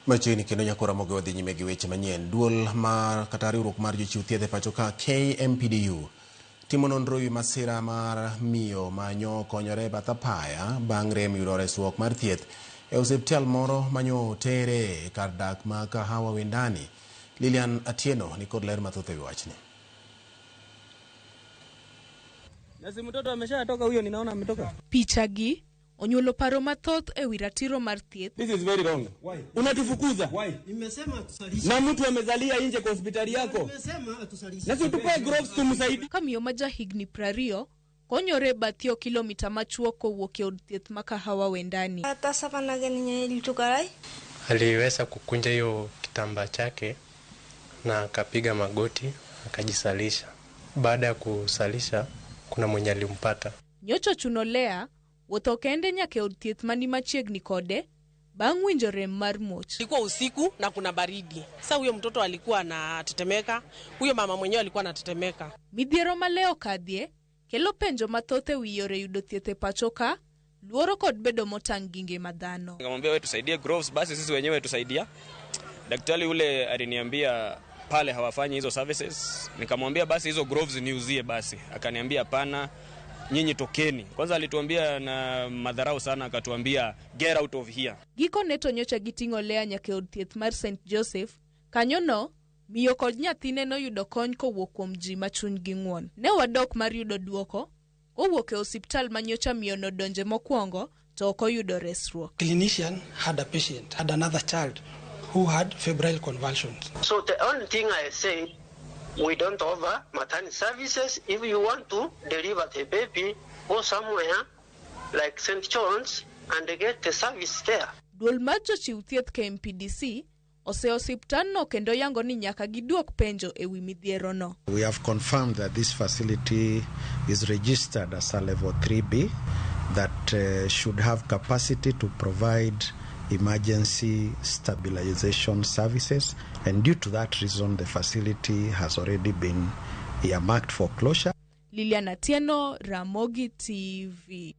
Machiegni kendo nyakora mogo wadhi nyime gi weche manyien. Duol mar kata riwruok mar jochiw thieth e pacho ka KMPDU timo nonro ewi masira mar miyo manyo konyore bath apaya bang' rem yudo resruok mar thieth e osiptal moro manyo tere kar dak ma Kahawa Wendani. Lilian Atieno ni kod ler mathoth ewi wachni. Nasi mtoto ameshatoka, huyo ninaona ametoka. Picha gi onyuolo paro mathoth ewi ratiro mar thieth. This is very wrong. Why? Unatufukuza. Why? Nimesema tusalishe. Na mtu amezalia nje kwa hospitali yako. Nimesema atusalishe. Na si tupe gloves tumsaidie. Kamiyo maja higni 20 konyore bathio kilomita machuo kowuok e od thieth ma Kahawa Wendani. Hata sasa nageni ilitukarai. Aliweza kukunja hiyo kitambaa chake na akapiga magoti akajisalisha. Baada ya kusalisha kuna mwenye alimpata. Nyocho chunolea wuotho kende nyaka od thieth mani machiegni kode bang' winjo rem mar muoch. Ilikuwa usiku na kuna baridi. Sasa huyo mtoto alikuwa anatetemeka, huyo mama mwenyewe alikuwa anatetemeka. Midhiero maleo kadhie kelo penjo mathoth ewi yore yudo thieth e pacho ka, luoro kod bedo motang' gi ngima dhano. Nikamwambia wewe tusaidie gloves, basi sisi wenyewe tusaidia. Daktari ule aliniambia pale hawafanyi hizo services. Nikamwambia basi hizo gloves niuzie basi. Akaniambia hapana, nyinyi tokeni. Kwanza alituambia na madharau sana, akatuambia get out of here. Giko neto nyocha giting'o lea nyaka od thieth mar St Joseph. Kanyono miyo kod nyathine no yudo kony kowuok kuom ji machuny gi ng'won. Ne wadok mar yudo duoko kowuok e osiptal manyocha miyo no donje mokwongo to ok oyudo resruok. Clinician had a patient, had another child who had febrile convulsions. So the only thing I said, we don't offer maternity services. If you want to deliver the baby, go somewhere like St. John's and get the service there. Duol mar jochiw thieth KMPDC ose osiptal no kendo yango ni nyaka giduok penjo ewi midhiero no. We have confirmed that this facility is registered as a level 3B that should have capacity to provide emergency stabilization services, and due to that reason the facility has already been earmarked for closure. Lilian Atieno, Ramogi TV.